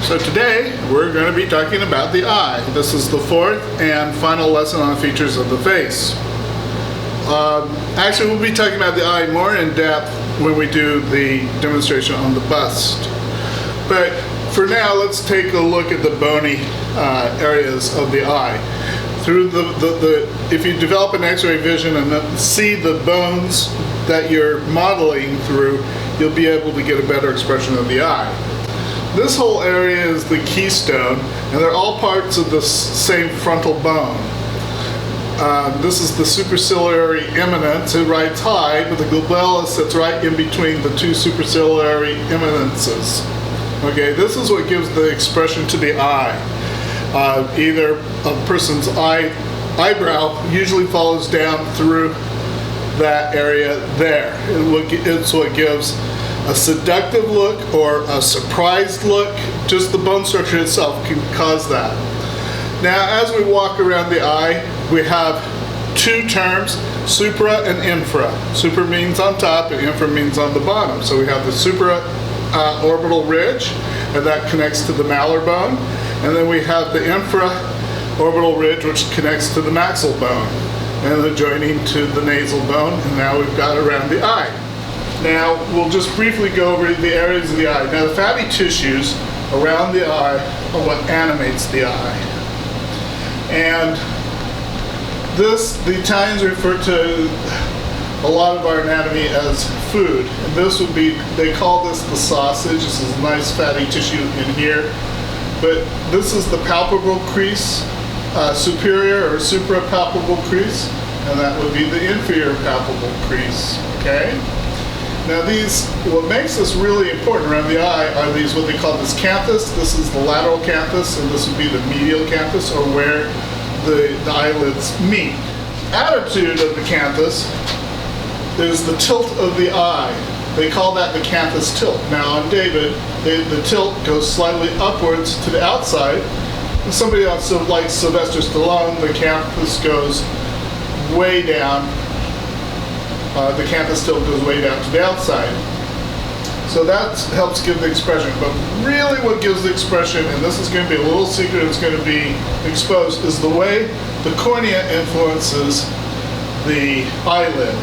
So today we're going to be talking about the eye. This is the fourth and final lesson on features of the face. Actually, we'll be talking about the eye more in depth when we do the demonstration on the bust. But for now, let's take a look at the bony areas of the eye. Through if you develop an X-ray vision and see the bones that you're modeling through, you'll be able to get a better expression of the eye. This whole area is the keystone, and they're all parts of the same frontal bone. This is the superciliary eminence. It rides high, but the glabellus sits right in between the two superciliary eminences. Okay, this is what gives the expression to the eye. Either a person's eyebrow usually follows down through that area there. It's what gives a seductive look or a surprised look. Just the bone structure itself can cause that. Now, as we walk around the eye, we have two terms, supra and infra. Supra means on top and infra means on the bottom. So we have the supraorbital ridge, and that connects to the malar bone. And then we have the infraorbital ridge, which connects to the maxillary bone, and adjoining to the nasal bone. And now we've got around the eye. Now, we'll just briefly go over the areas of the eye. Now, the fatty tissues around the eye are what animates the eye. And the Italians refer to a lot of our anatomy as food. And this would be, they call this the sausage. This is nice fatty tissue in here. But this is the palpebral crease, superior or suprapalpebral crease. And that would be the inferior palpebral crease, okay? Now what makes this really important around the eye are these, what they call this canthus. This is the lateral canthus, and this would be the medial canthus, or where the eyelids meet. Attitude of the canthus is the tilt of the eye. They call that the canthus tilt. Now on David, the tilt goes slightly upwards to the outside. And somebody else, like Sylvester Stallone, the canthus goes way down. The canthus tilt goes way down to the outside. So that helps give the expression. But really what gives the expression, and this is going to be a little secret that's going to be exposed, is the way the cornea influences the eyelid.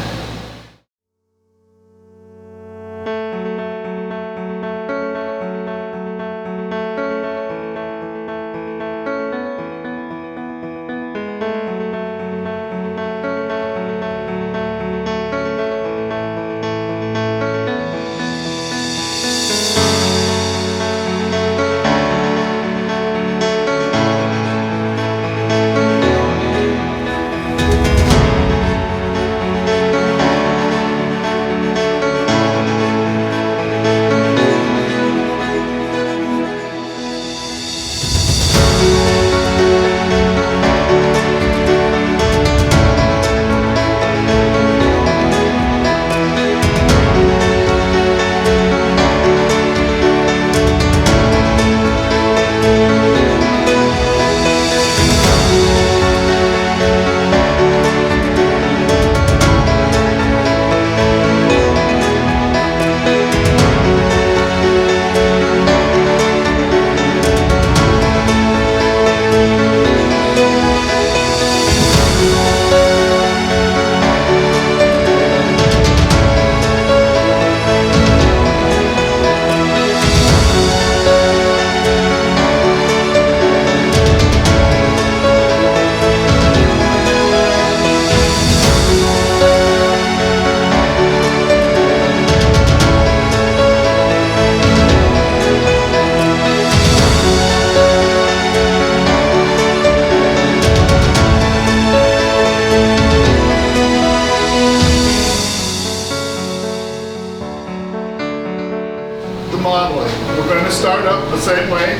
Modeling. We're going to start up the same way,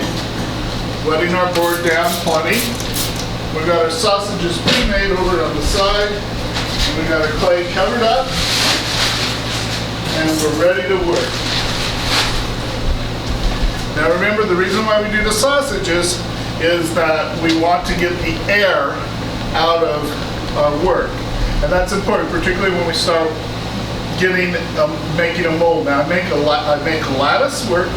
wetting our board down plenty. We've got our sausages pre-made over on the side. We've got our clay covered up, and we're ready to work. Now remember, the reason why we do the sausages is that we want to get the air out of our work. And that's important, particularly when we start making a mold. Now I make a lattice work,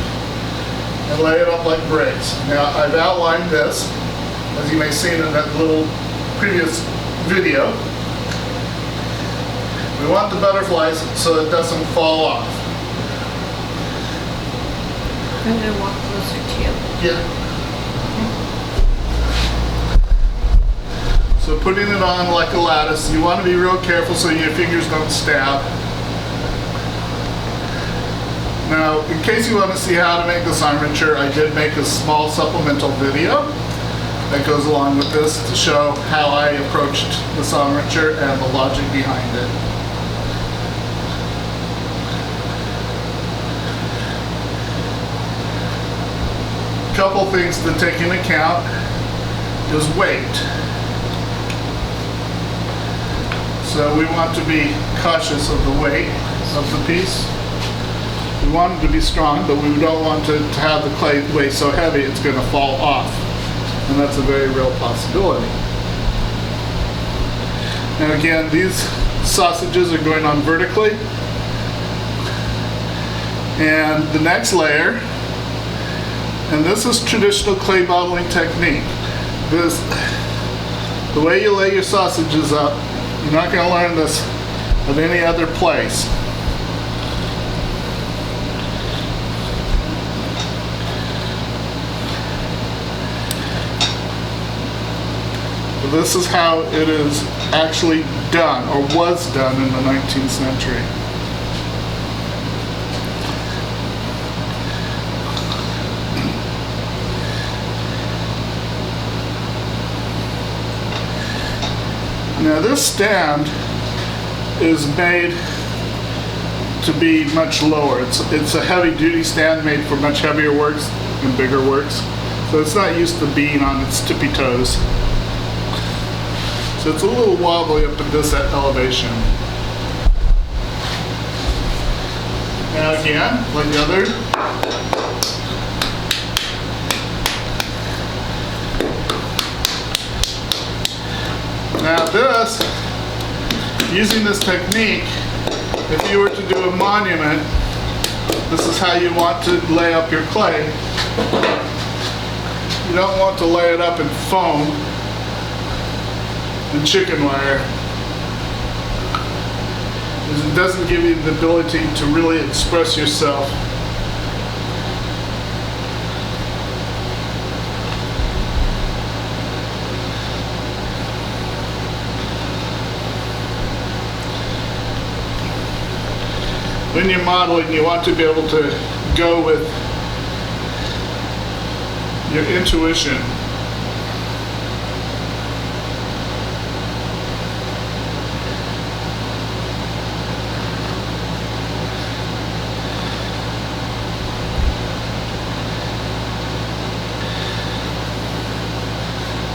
and lay it up like bricks. Now I've outlined this, as you may have seen in that little previous video. We want the butterflies so it doesn't fall off. I'm going to walk closer to you. Yeah. So putting it on like a lattice, you want to be real careful so your fingers don't stab. Now, in case you want to see how to make this armature, I did make a small supplemental video that goes along with this to show how I approached this armature and the logic behind it. A couple things to take into account is weight. So we want to be cautious of the weight of the piece. We want it to be strong, but we don't want to have the clay weigh so heavy it's going to fall off. And that's a very real possibility. Now again, these sausages are going on vertically. And the next layer, and this is traditional clay modeling technique. The way you lay your sausages up, you're not going to learn this at any other place. This is how it is actually done, or was done in the 19th century. Now this stand is made to be much lower. It's a heavy duty stand made for much heavier works and bigger works. So it's not used to being on its tippy toes. So it's a little wobbly up at this elevation. Now again, like the other. Now this, using this technique, if you were to do a monument, this is how you want to lay up your clay. You don't want to lay it up in foam and chicken wire. It doesn't give you the ability to really express yourself. When you're modeling, you want to be able to go with your intuition.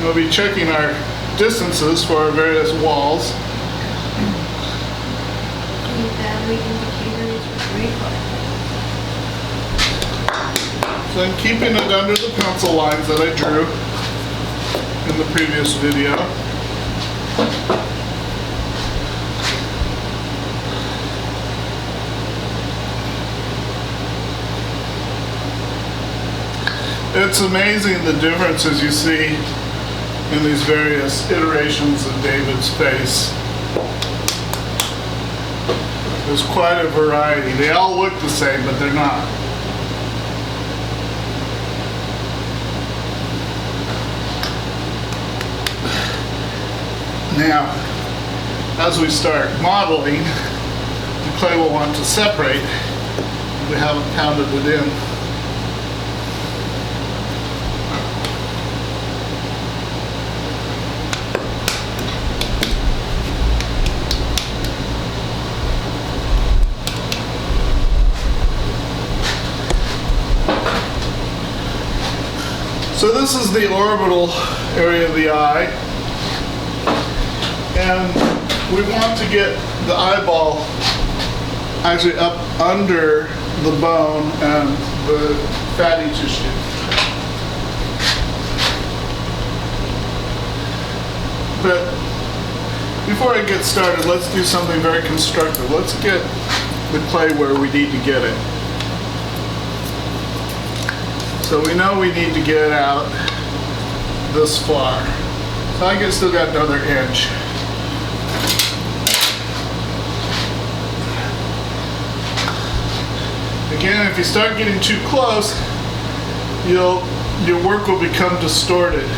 We'll be checking our distances for our various walls. The battery indicator is recording. So I'm keeping it under the pencil lines that I drew in the previous video. It's amazing the differences you see in these various iterations of David's face. There's quite a variety. They all look the same, but they're not. Now, as we start modeling, the clay will want to separate. We haven't pounded it in. So this is the orbital area of the eye, and we want to get the eyeball actually up under the bone and the fatty tissue. But before I get started, let's do something very constructive. Let's get the clay where we need to get it. So So we know we need to get it out this far. So I still got another inch. Again, if you start getting too close, your work will become distorted.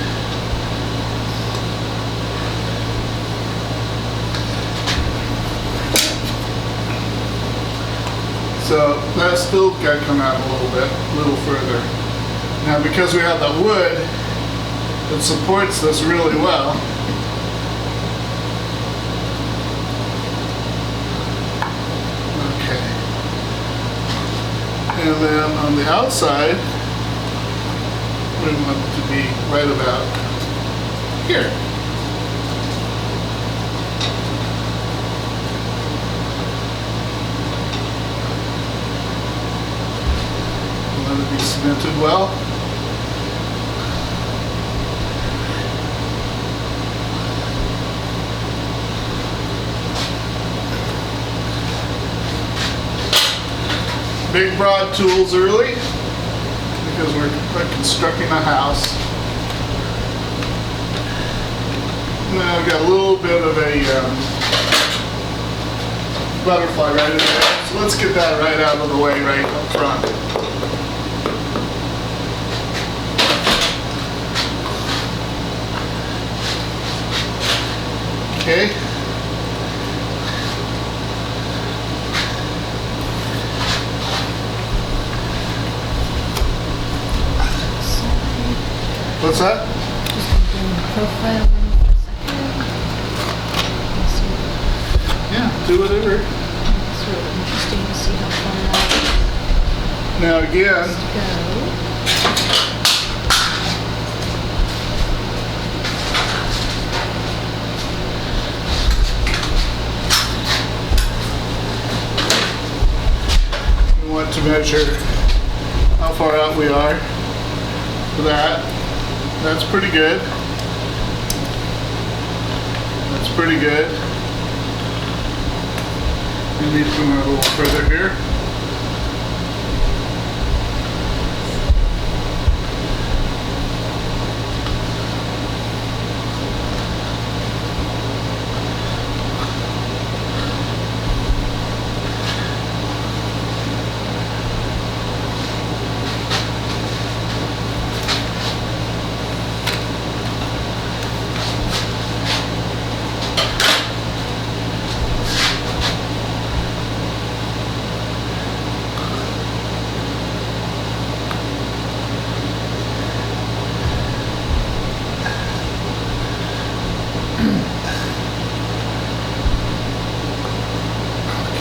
So that's still got to come out a little further. Now because we have that wood, it supports this really well. Okay. And then on the outside, we want it to be right about here. Let it be cemented well. Big broad tools early because we're constructing a house. Now I've got a little bit of a butterfly right in there. So let's get that right out of the way right up front. Okay. What's that? Just doing profile for a second. Yeah, do whatever. It's really interesting to see how far out Now again, it goes. we want to measure how far out we are for that. That's pretty good. That's pretty good. We need to come a little further here.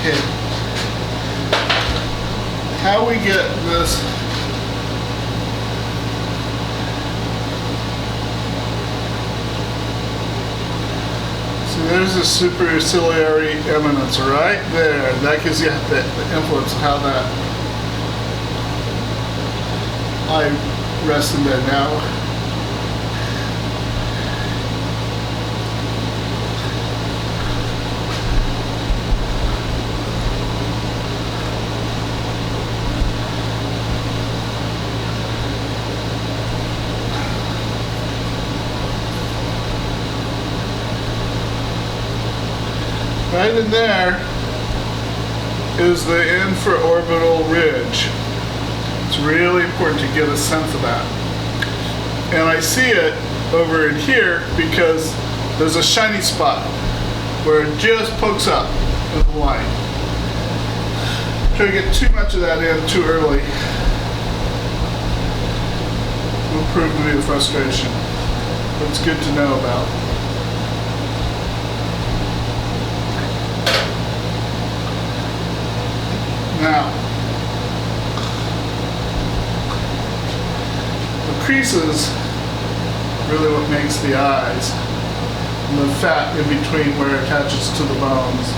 Okay. How we get this there's the superciliary eminence right there. That gives you the influence of how that eye rests in there now. Right in there is the Infraorbital Ridge. It's really important to get a sense of that. And I see it over in here because there's a shiny spot where it just pokes up with the light. Try to get too much of that in too early will prove to be a frustration. But it's good to know about. Now, the creases really what makes the eyes, and the fat in between where it attaches to the bones.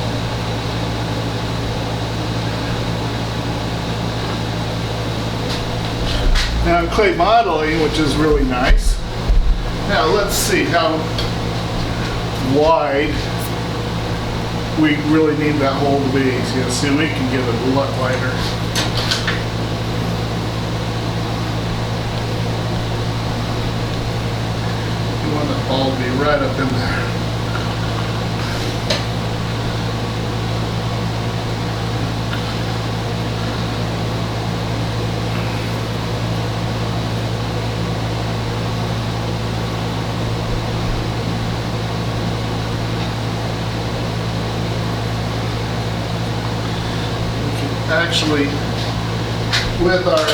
Now I'm clay modeling, which is really nice. Now let's see how wide we really need that hole to be. So see, we can get it a lot wider. will be right up in there. Actually, with our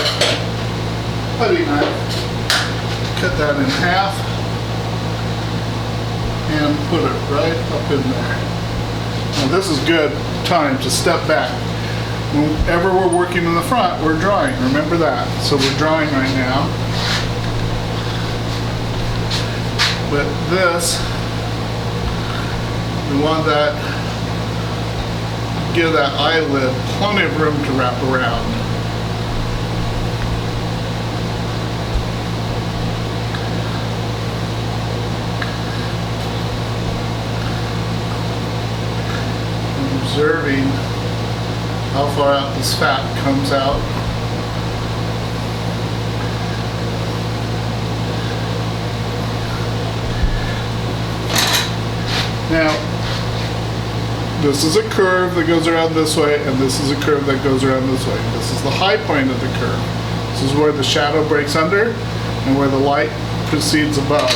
putty knife, cut that in half and put it right up in there. Now this is good time to step back. Whenever we're working in the front, we're drawing, remember that. So we're drawing right now. But this, we want that, give that eyelid plenty of room to wrap around. I'm observing how far out this fat comes out. Now, this is a curve that goes around this way, and this is a curve that goes around this way. This is the high point of the curve. This is where the shadow breaks under and where the light proceeds above.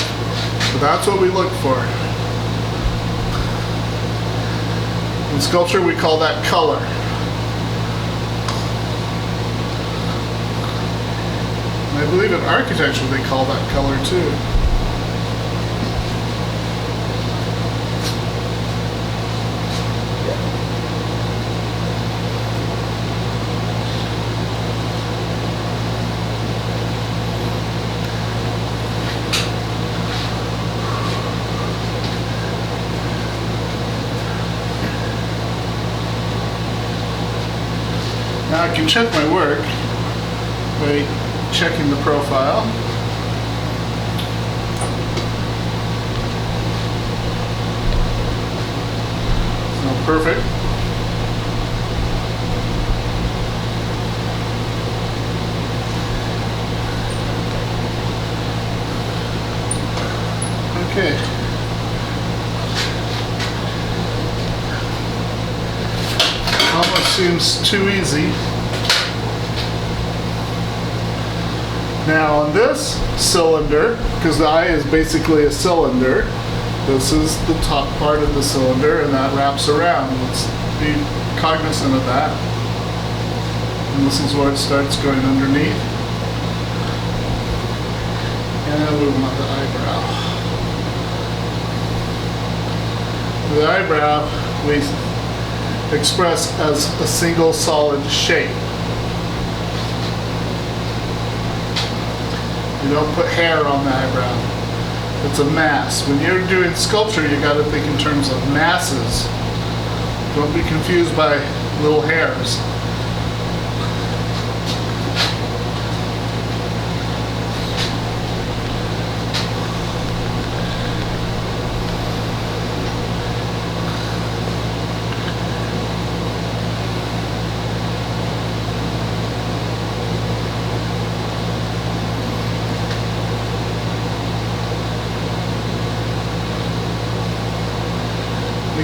So that's what we look for. In sculpture, we call that color. And I believe in architecture they call that color too. Now I can check my work by checking the profile. So perfect. Okay. Almost seems too easy. Now on this cylinder, because the eye is basically a cylinder, this is the top part of the cylinder and that wraps around. Let's be cognizant of that. And this is where it starts going underneath. And we want the eyebrow. The eyebrow we express as a single solid shape. You don't put hair on the eyebrow. It's a mass. When you're doing sculpture, you got to think in terms of masses. Don't be confused by little hairs.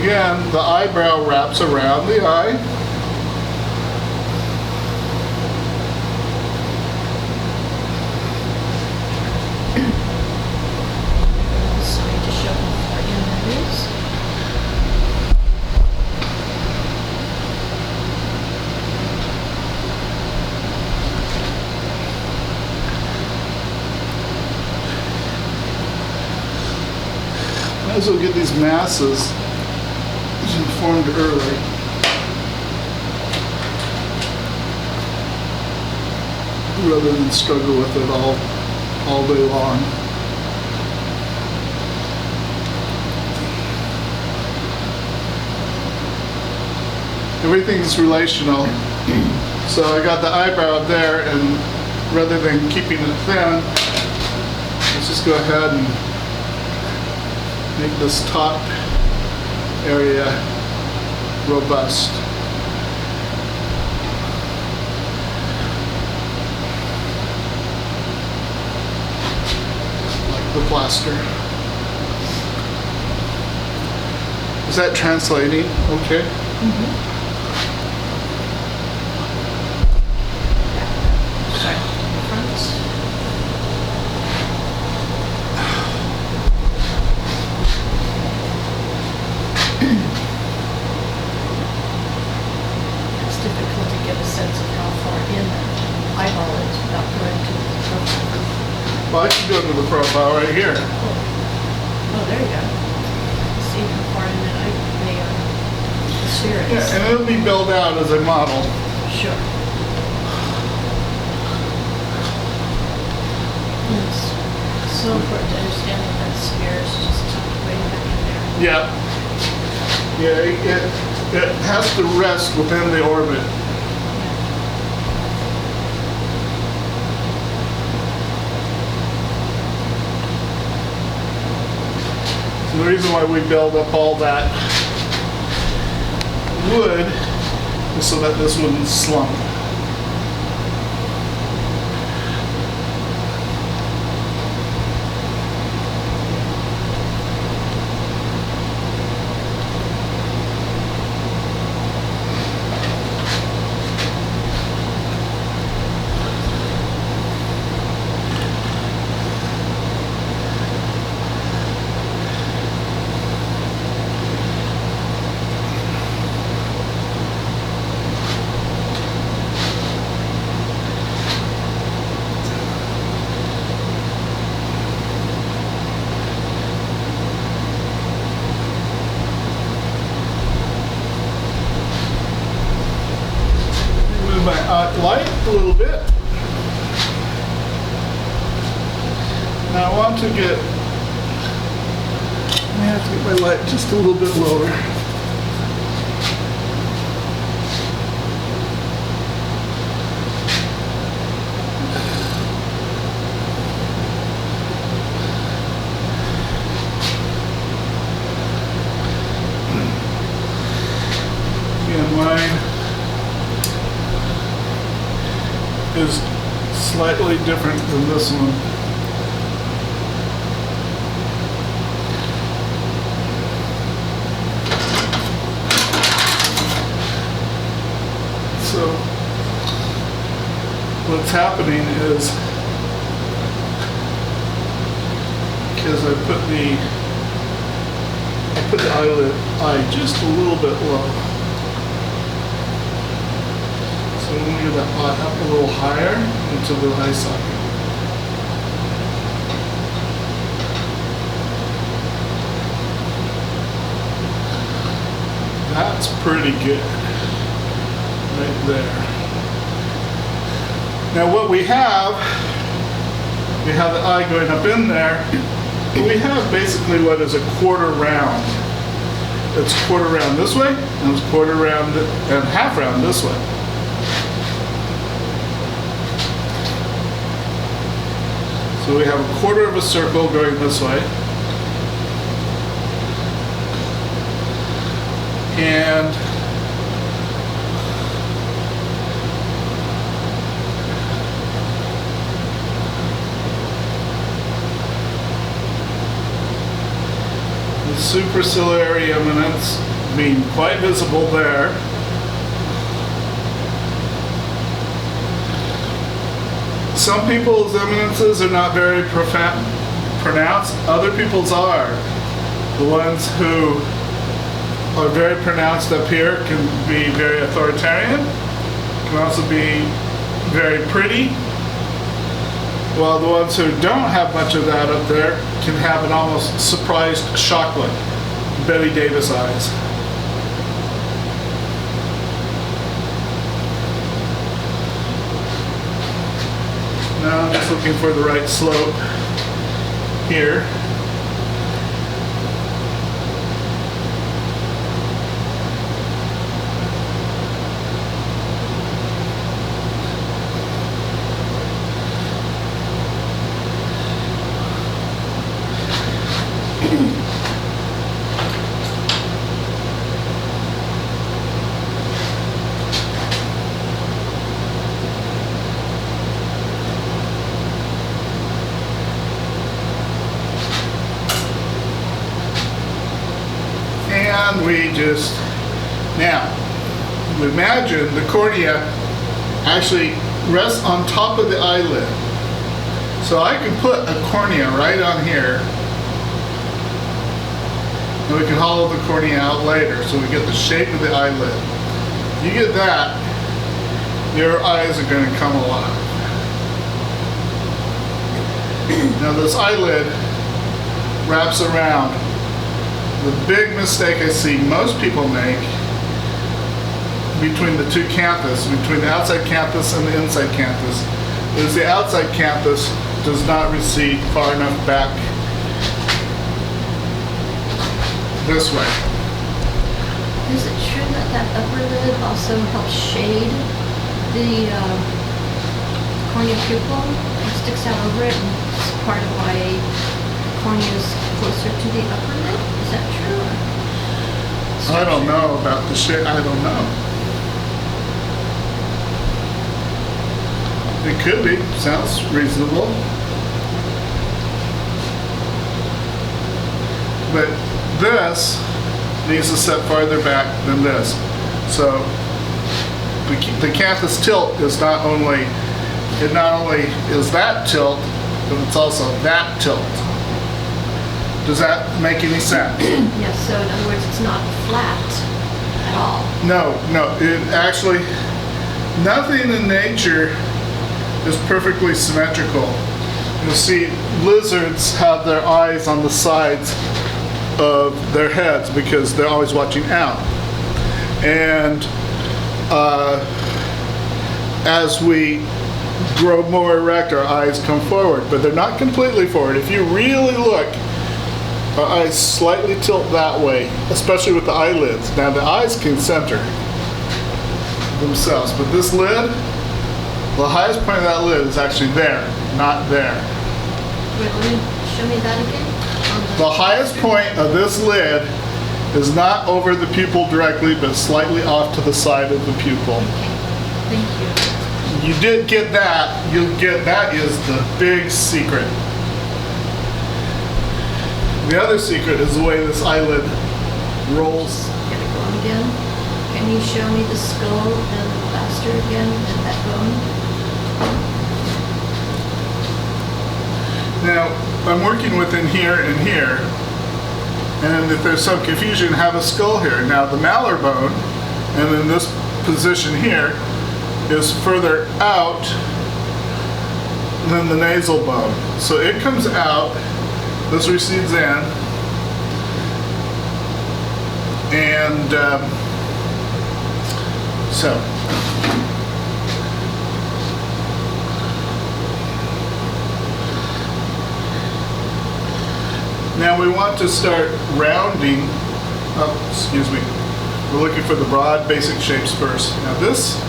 Again, the eyebrow wraps around the eye. Sorry to show how far in that is. Might as well get these masses formed early. Rather than struggle with it all day long. Everything's relational. So I got the eyebrow up there, and rather than keeping it thin, let's just go ahead and make this top area robust. Like the plaster. Is that translating? Okay. Sorry, front. It's difficult to get a sense of how far in the eyeball is without going to the profile. Well, I can go to the profile right here. Oh, there you go. See how far in the sphere is. Yeah, and it'll be built out as a model. Sure. It's so important to understand that that sphere is just tucked way back in there. Yeah. Yeah, it has to rest within the orbit. So the reason why we build up all that wood is so that this wouldn't slump. Move my light a little bit. Now I want to get, I have to get my light just a little bit lower. Again, mine is slightly different than this one. So what's happening is, because I put the eye just a little bit low. So I'm going to get that eye up a little higher into the eye socket. That's pretty good. Right there. Now what we have the eye going up in there. We have basically what is a quarter round. It's quarter round this way, and it's quarter round and half round this way. So we have a quarter of a circle going this way. And the superciliary eminence being quite visible there. Some people's eminences are not very pronounced. Other people's are. The ones who are very pronounced up here can be very authoritarian, can also be very pretty, while the ones who don't have much of that up there can have an almost surprised shock look. Betty Davis eyes. Now I'm just looking for the right slope here. And we just, now, imagine the cornea actually rests on top of the eyelid. So I can put a cornea right on here, and we can hollow the cornea out later so we get the shape of the eyelid. You get that, your eyes are going to come alive. Now this eyelid wraps around. The big mistake I see most people make between the two canthus, between the outside canthus and the inside canthus, is the outside canthus does not recede far enough back this way. Is it true that that upper lid also helps shade the cornea pupil? It sticks out over it, and it's part of why cornea is closer to the upper lid? Is that true? Or? I don't know about the shade. I don't know. It could be. Sounds reasonable. But this needs to set farther back than this. So the canthus tilt is not only is that tilt, but it's also that tilt. Does that make any sense? Yes, so in other words, it's not flat at all. No, it actually, nothing in nature is perfectly symmetrical. You'll see lizards have their eyes on the sides of their heads because they're always watching out. And as we grow more erect, our eyes come forward, but they're not completely forward. If you really look, our eyes slightly tilt that way, especially with the eyelids. Now the eyes can center themselves, but this lid, the highest point of that lid is actually there, not there. Wait, let me show me that again. The highest point of this lid is not over the pupil directly, but slightly off to the side of the pupil. Okay, thank you. You did get that. You'll get that is the big secret. The other secret is the way this eyelid rolls. Get it going again. Can you show me the skull and the plaster again and that bone? Now, I'm working within here and here, and if there's some confusion, have a skull here. Now, the malar bone, and in this position here, is further out than the nasal bone. So it comes out, this recedes in, and so. Now we want to start rounding up, excuse me. We're looking for the broad basic shapes first. Now this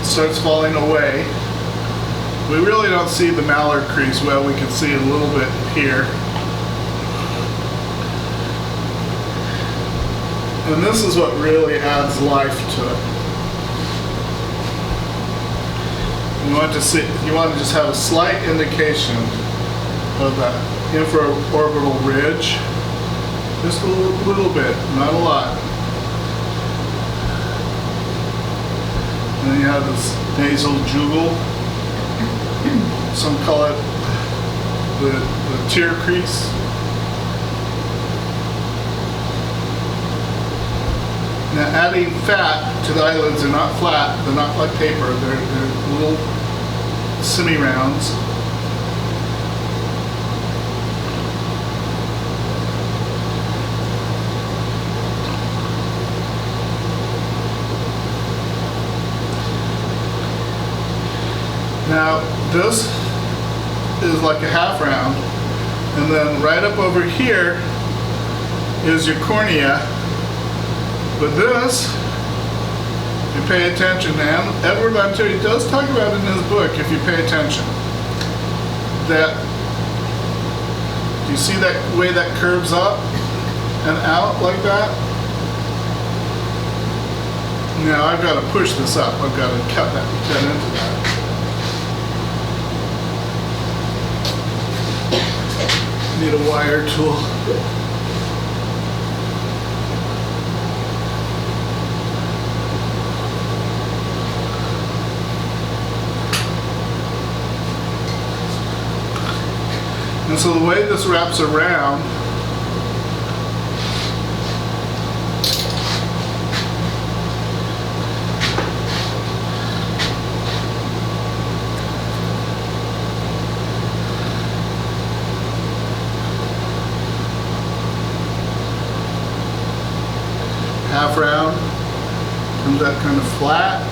starts falling away. We really don't see the malar crease well. We can see a little bit here. And this is what really adds life to it. You want to just have a slight indication of that infraorbital ridge. Just a little bit, not a lot. And then you have this nasal jugal. Some call it the tear crease. Now adding fat to the eyelids, they're not flat, they're not like paper, they're little semi-rounds. Now this is like a half round, and then right up over here is your cornea. But this, if you pay attention, and Édouard Lantéri does talk about it in his book, if you pay attention, that, do you see that way that curves up and out like that? Now I've got to push this up. I've got to cut into that. Need a wire tool. And so the way this wraps around, half round, comes out kind of flat.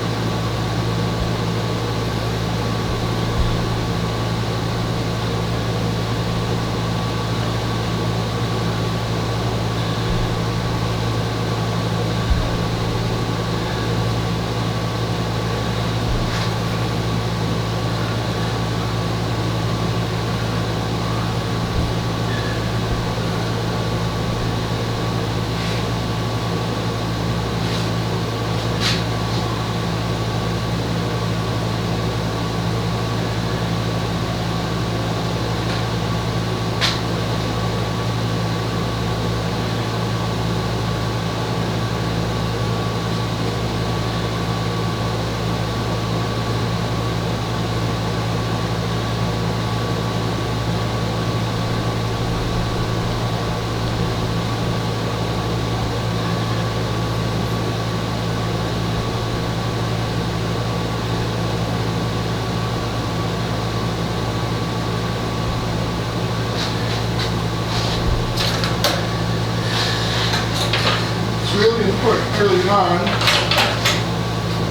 Really important early on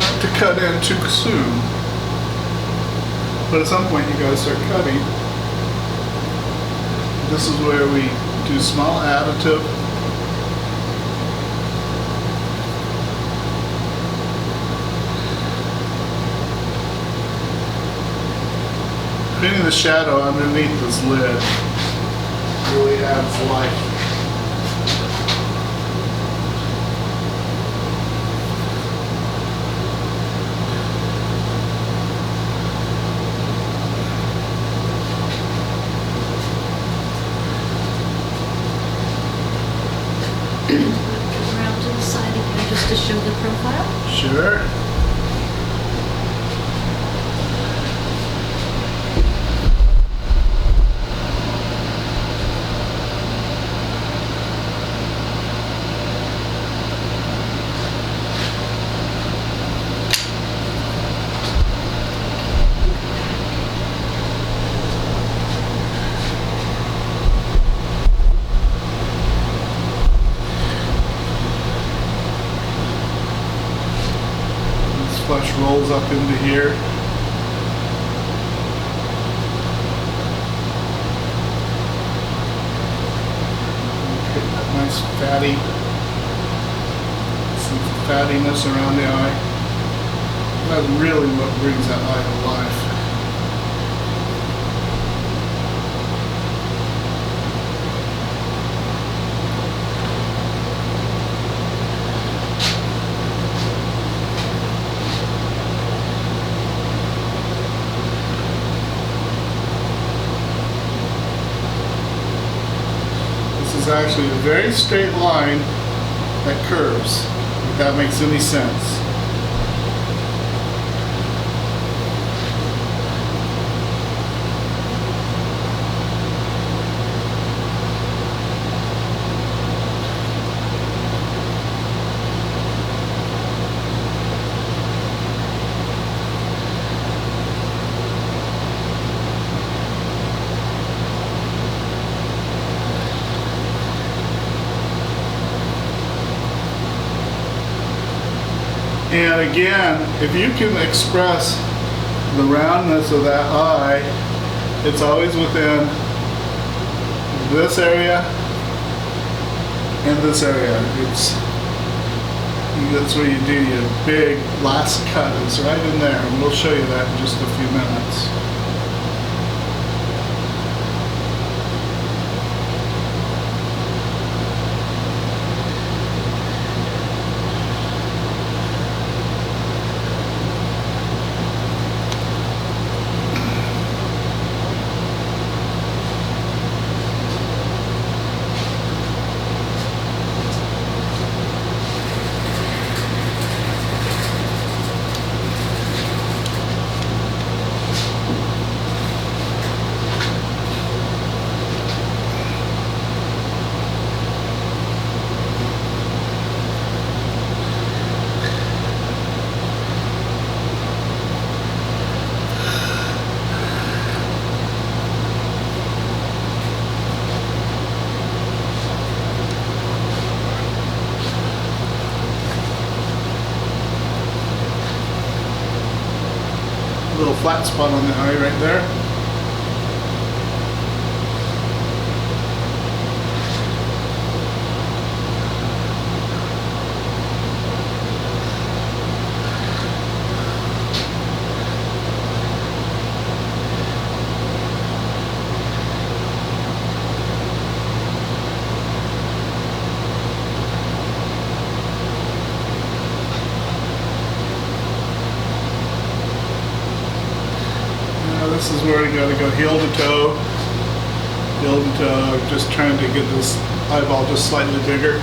not to cut in too soon. But at some point you gotta start cutting. This is where we do small additive. Painting the shadow underneath this lid really adds life. Around to the side again, just to show the profile. Sure. Flesh rolls up into here. Get that nice fatty, some fattiness around the eye. That's really what brings that eye to life. Is actually a very straight line that curves, if that makes any sense. And again, if you can express the roundness of that eye, it's always within this area and this area. That's where you do your big last cut. It's right in there, and we'll show you that in just a few minutes. flat spot on the eye right there. This is where you gotta go heel to toe, just trying to get this eyeball just slightly bigger.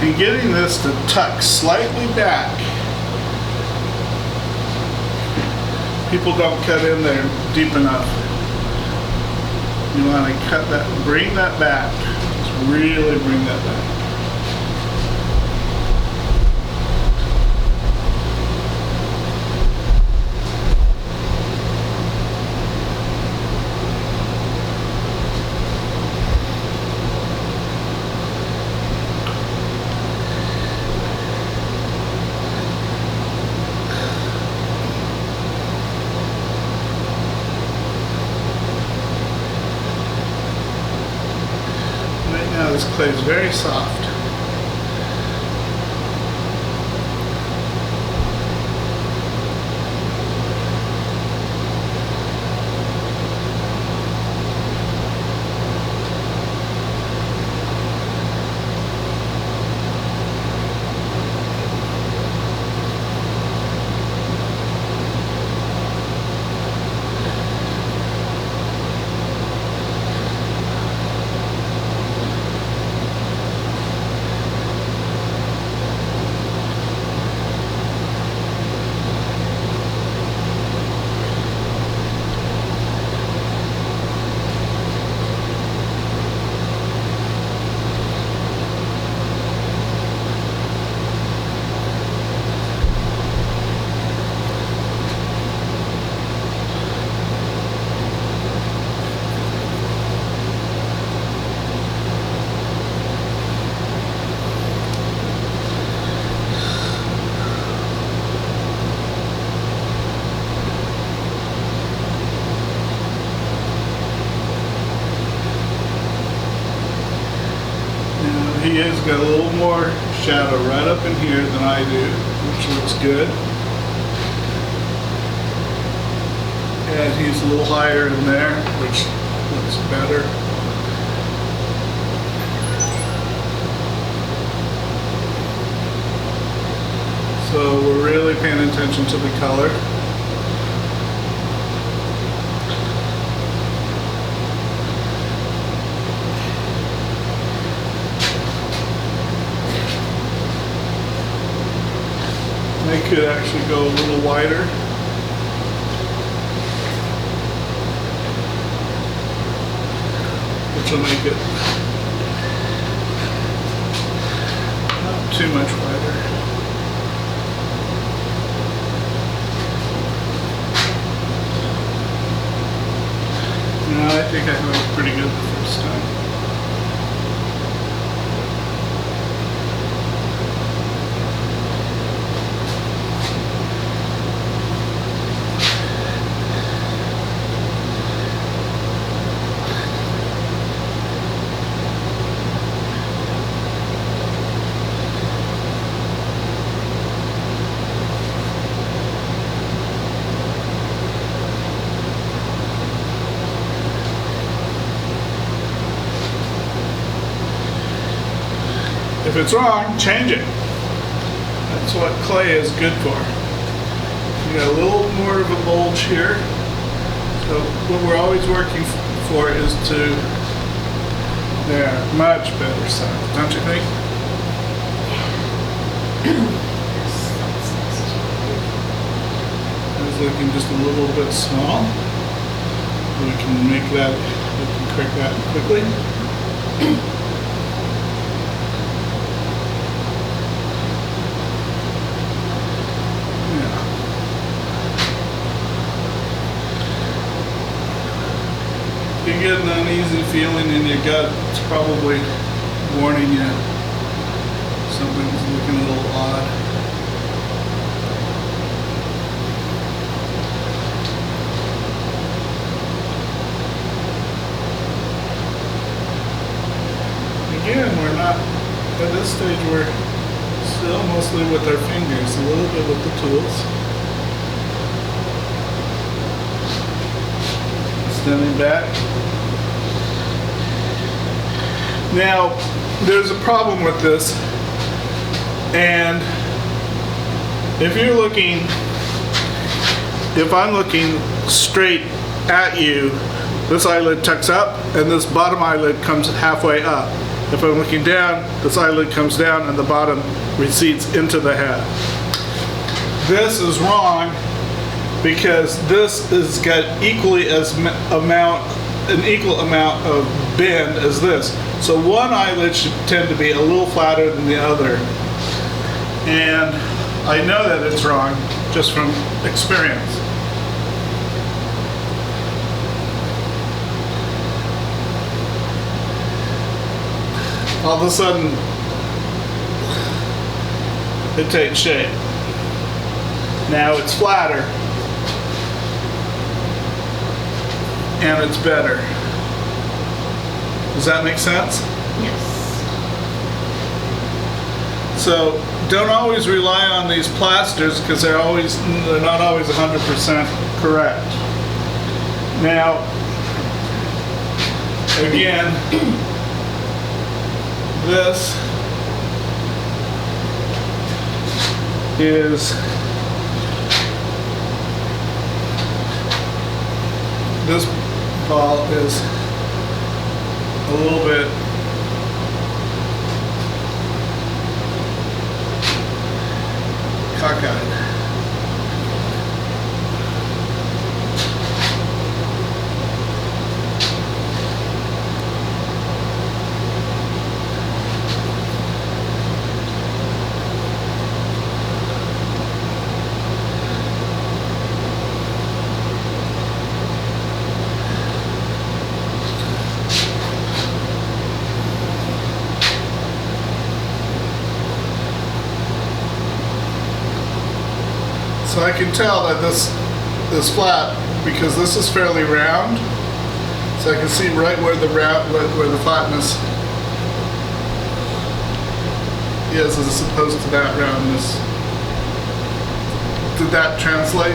And getting this to tuck slightly back. People don't cut in there deep enough. You want to cut that, bring that back. Just really bring that back. This clay is very soft. He has got a little more shadow right up in here than I do, which looks good. And he's a little higher in there, which looks better. So we're really paying attention to the color. They could actually go a little wider. Which will make it not too much wider. No, I think I have it pretty good the first time. If it's wrong, change it. That's what clay is good for. You got a little more of a bulge here. So what we're always working for is to, there, much better side, don't you think? It's looking just a little bit small. We can make that, we can correct that quickly. you get an uneasy feeling in your gut, it's probably warning you something's looking a little odd. Again, we're not, at this stage, we're still mostly with our fingers, a little bit with the tools. Standing back. Now, there's a problem with this, and if I'm looking straight at you, this eyelid tucks up and this bottom eyelid comes halfway up. If I'm looking down, this eyelid comes down and the bottom recedes into the head. This is wrong because this has got an equal amount of bend as this. So one eyelid should tend to be a little flatter than the other. And I know that it's wrong just from experience. All of a sudden, it takes shape. Now it's flatter. And it's better. Does that make sense? Yes. So don't always rely on these plasters because they're not always 100% correct. Now, again, this is this ball is a little bit cockeyed. So I can tell that this is flat because this is fairly round. So I can see right where the flatness is as opposed to that roundness. Did that translate?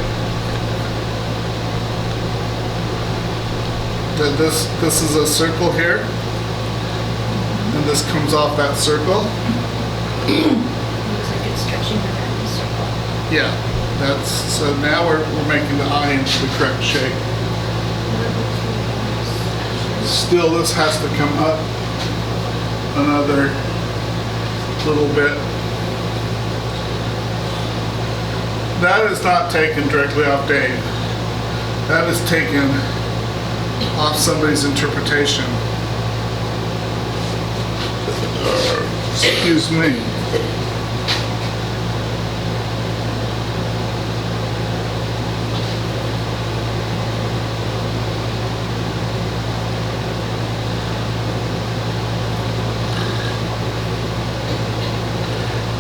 That this is a circle here, and this comes off that circle. Looks like it's stretching around the circle. Yeah. So now we're making the eye into the correct shape. Still, this has to come up another little bit. That is not taken directly off Dave. That is taken off somebody's interpretation. Excuse me.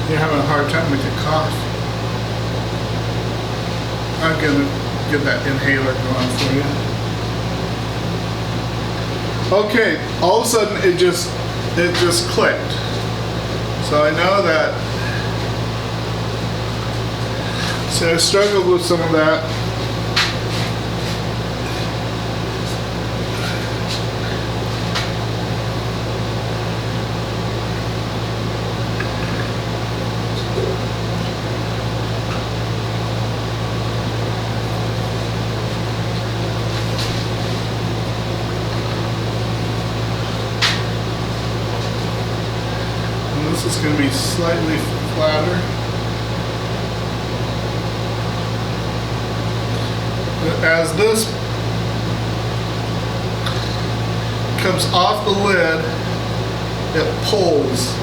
You're having a hard time with your cough. I'm gonna get that inhaler going for you. Okay, all of a sudden it just clicked. So I know that. So I struggled with some of that. This is going to be slightly flatter. As this comes off the lid, it pulls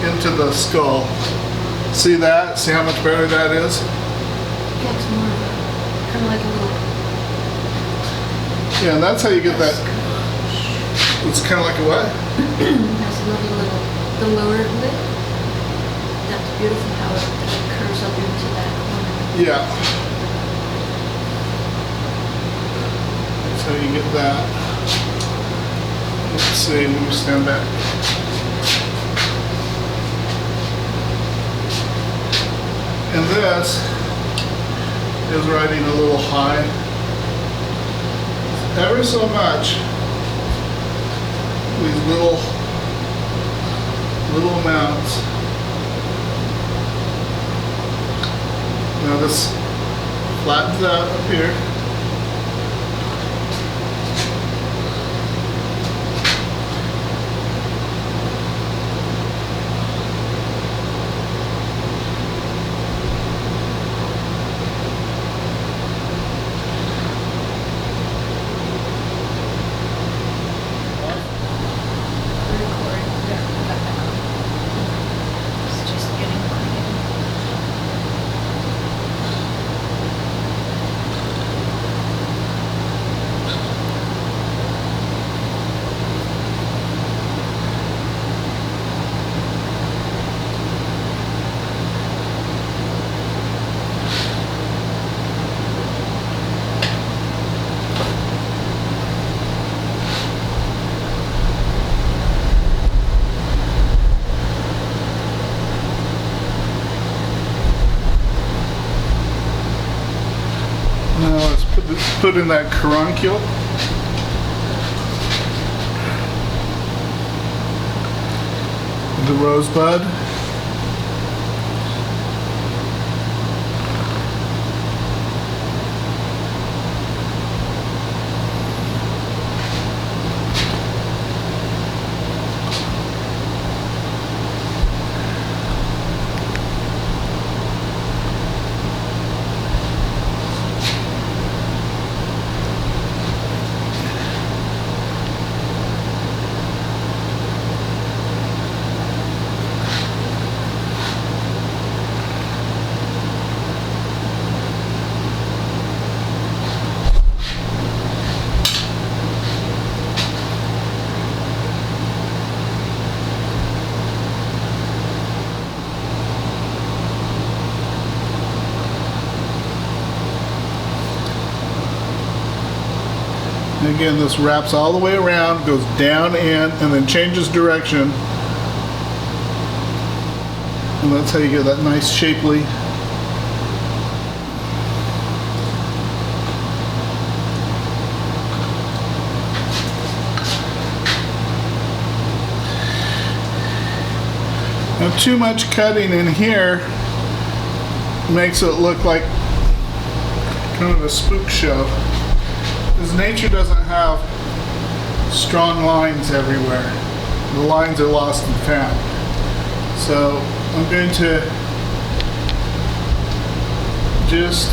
into the skull. See that? See how much better that is? Yeah, it's more of a, kind of like a little Yeah, and that's how you get that. It's kind of like a what? Has a lovely little, the lower lip. That's beautiful how it curves up into that corner. Yeah. That's how you get that. Let's see, let me stand back. And this is riding a little high. Ever so much. These little amounts. Now this flattens out up here. Now let's put in that caruncule. The rosebud. And again, this wraps all the way around, goes down in, and then changes direction. And that's how you get that nice shapely. Now, too much cutting in here makes it look like kind of a spook show. Because nature doesn't have strong lines everywhere. The lines are lost and found. So I'm going to just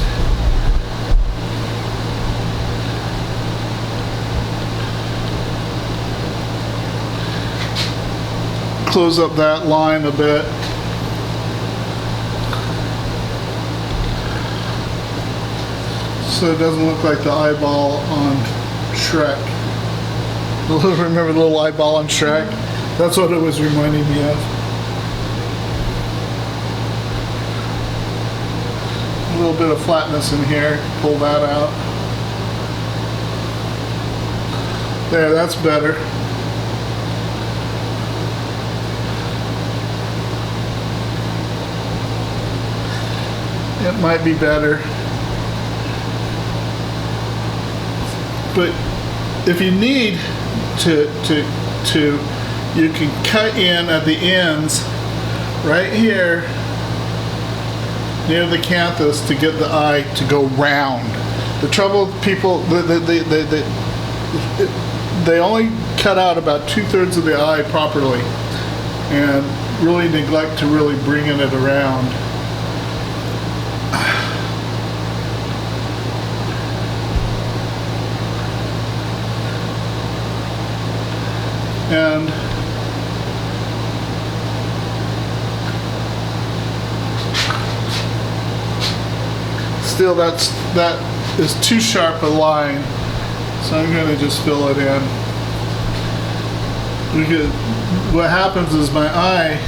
close up that line a bit. So it doesn't look like the eyeball on Shrek. Remember the little eyeball on Shrek? That's what it was reminding me of. A little bit of flatness in here. Pull that out. There, that's better. It might be better. But if you need to, you can cut in at the ends right here near the canthus to get the eye to go round. The trouble with people, they only cut out about 2/3 of the eye properly and really neglect to really bringing it around. And still that is too sharp a line So I'm going to just fill it in. Because what happens is my eye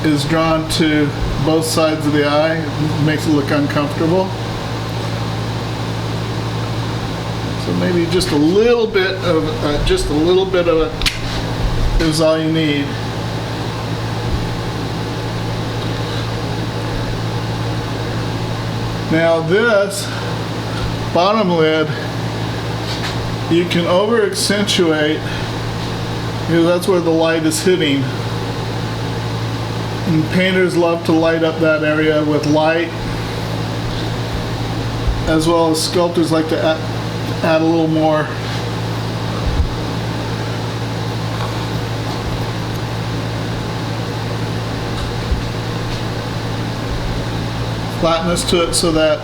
is drawn to both sides of the eye. It makes it look uncomfortable. So maybe just a little bit of it is all you need. Now this bottom lid, you can over accentuate because that's where the light is hitting. And painters love to light up that area with light, as well as sculptors like to add a little more flatness to it so that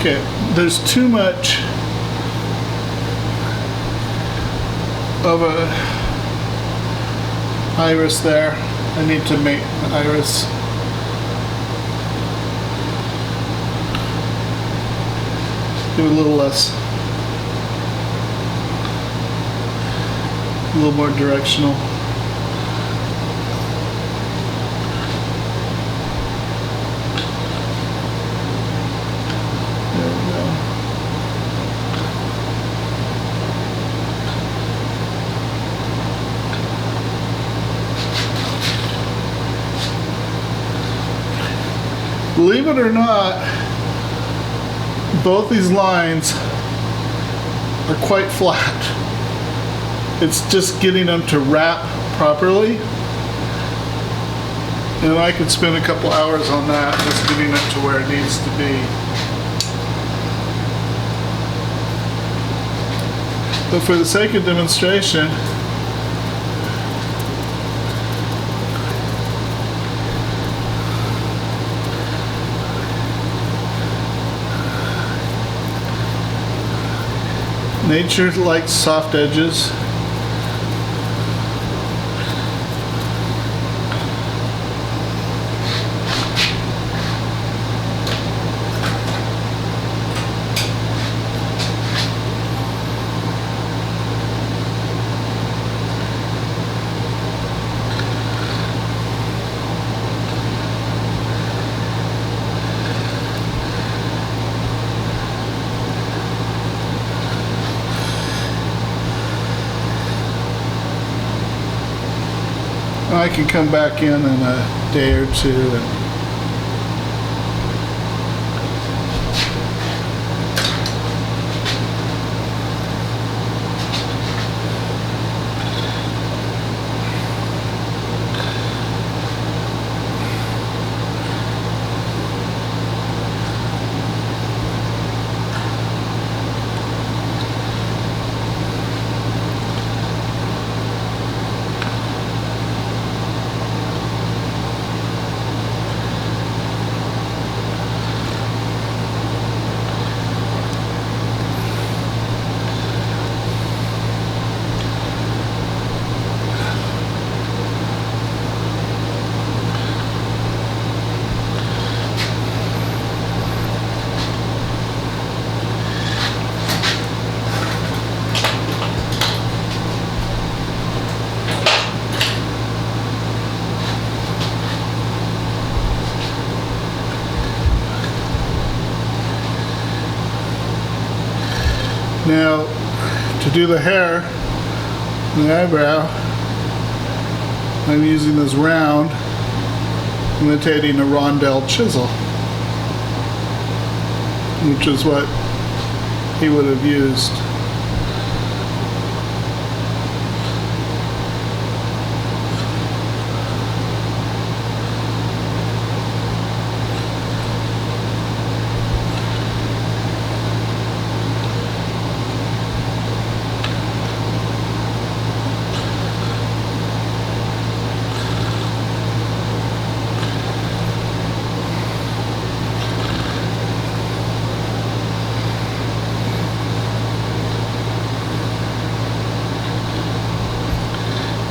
okay, there's too much of a iris there. I need to make the iris do a little less, a little more directional. There we go. Believe it or not, both these lines are quite flat. It's just getting them to wrap properly. And I could spend a couple hours on that, just getting it to where it needs to be. But for the sake of demonstration, nature likes soft edges. I can come back in a day or two and now, to do the hair and the eyebrow, I'm using this round, imitating a rondelle chisel, which is what he would have used.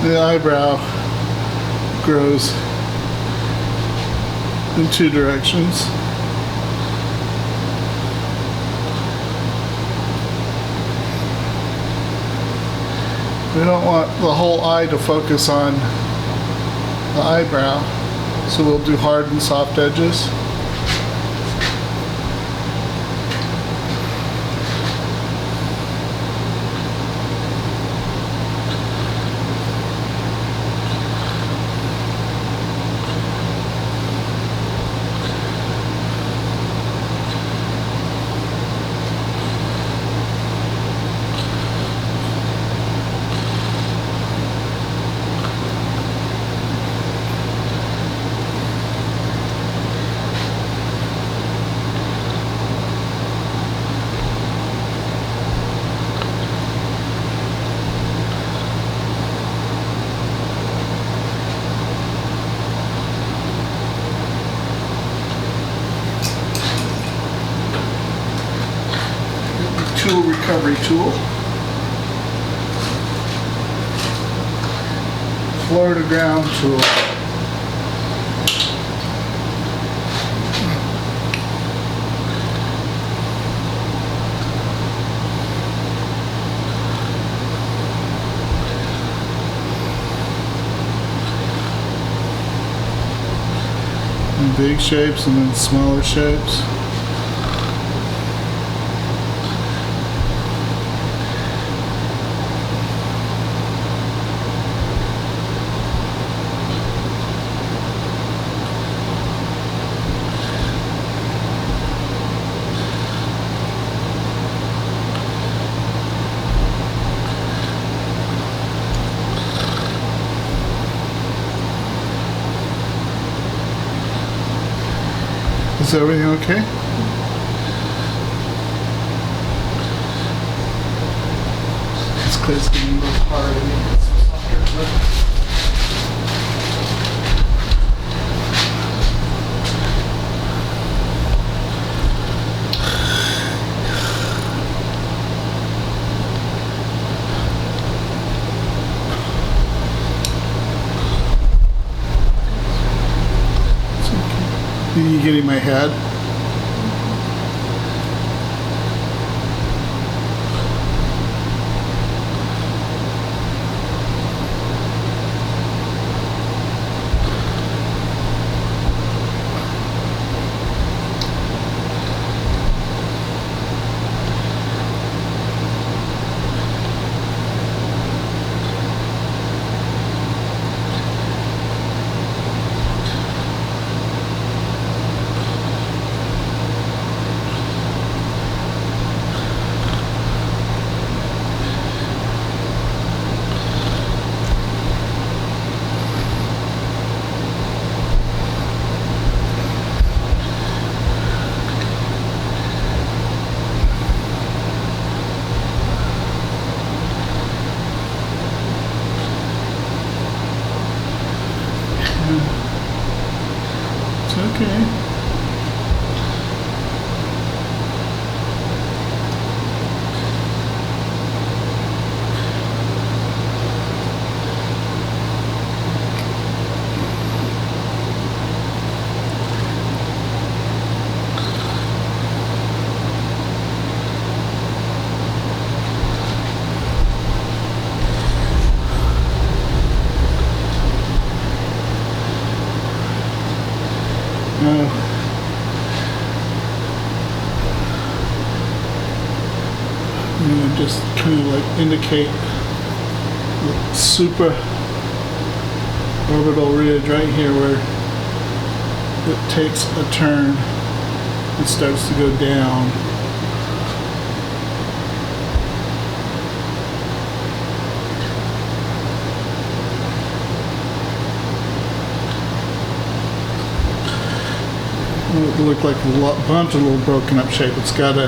The eyebrow, of grows in two directions. We don't want the whole eye to focus on the eyebrow, so we'll do hard and soft edges. Tool recovery tool. Floor to ground tool. And big shapes and then smaller shapes. Is everything okay? It's close to getting a little hard. I think it's softer. Are you getting my head? It's okay. I'm going to just kind of like indicate the super orbital ridge right here where it takes a turn and starts to go down. It looked like a bunch of little broken up shape. It's got to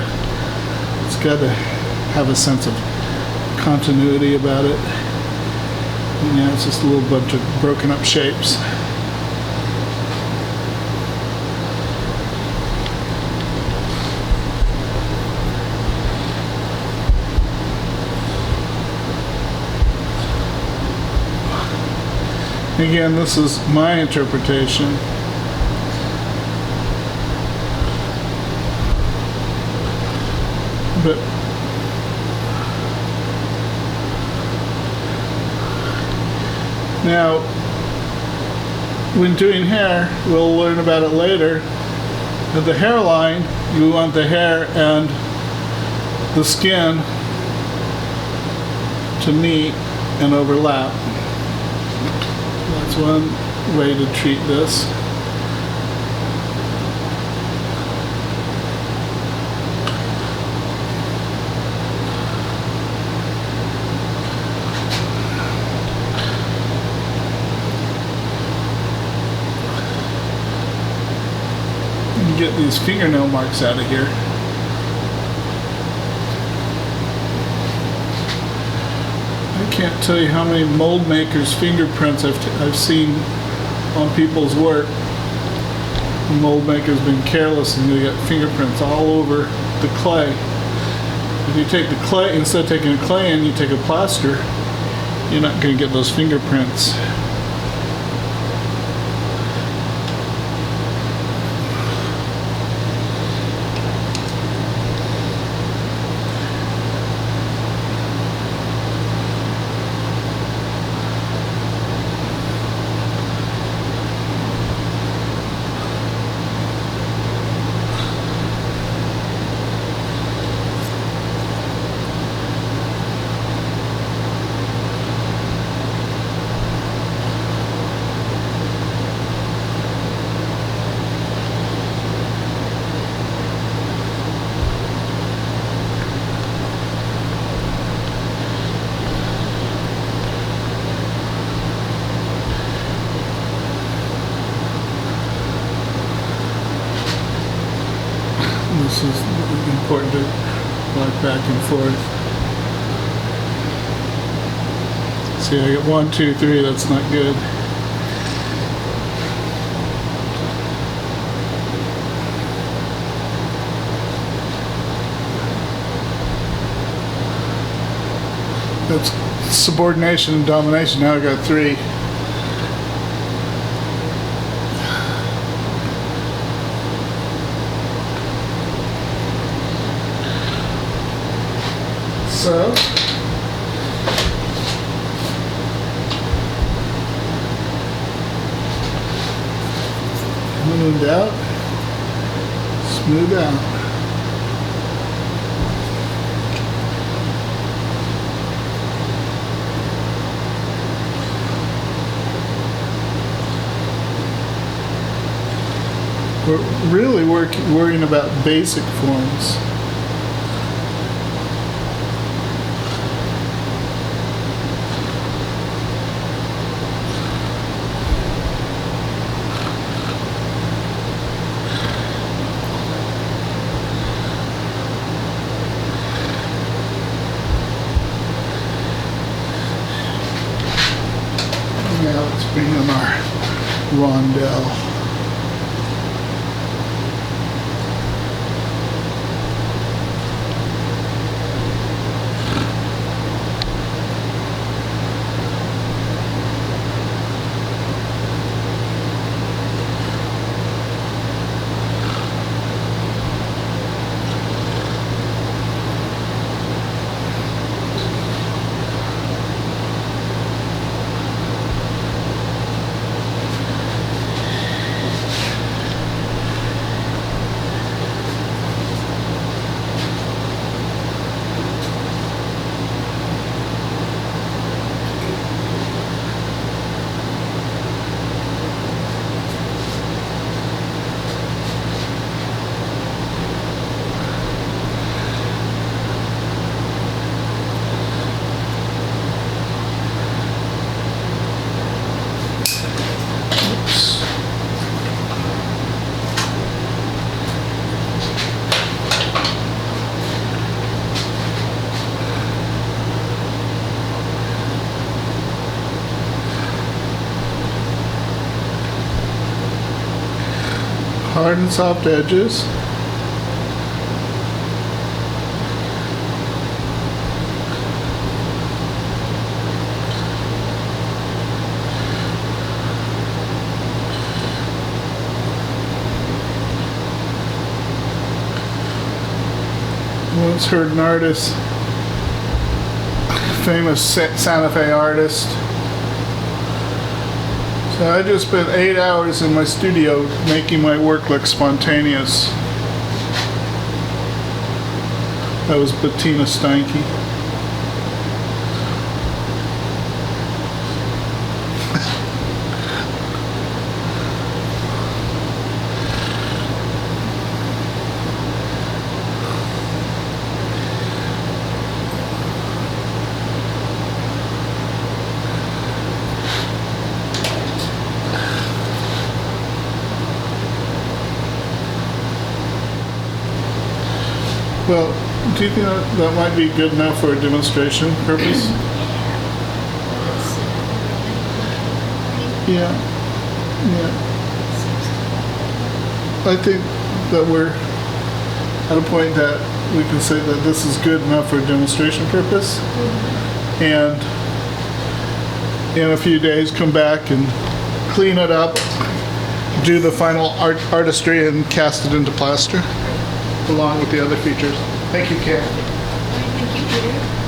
have a sense of continuity about it. And now it's just a little bunch of broken up shapes. Again, this is my interpretation. But now, when doing hair, we'll learn about it later, at the hairline, you want the hair and the skin to meet and overlap. That's one way to treat this. Get these fingernail marks out of here. I can't tell you how many mold makers' fingerprints I've seen on people's work. The mold maker's been careless and you get fingerprints all over the clay. If you take the clay, instead of taking a clay and you take a plaster, you're not going to get those fingerprints. This is important to walk back and forth. See, I got 1, 2, 3, that's not good. That's subordination and domination. Now I got 3. So, smooth out, smooth out. We're really worrying about basic forms. Now let's bring in our rondelle. Hard and soft edges. once heard an artist, famous Santa Fe artist. So I just spent 8 hours in my studio making my work look spontaneous. That was Bettina Steinke. Well, do you think that might be good enough for a demonstration purpose? Yeah. Yeah. I think that we're at a point that we can say that this is good enough for a demonstration purpose. And in a few days, come back and clean it up, do the final artistry, and cast it into plaster along with the other features. Thank you, Karen. Thank you, Peter.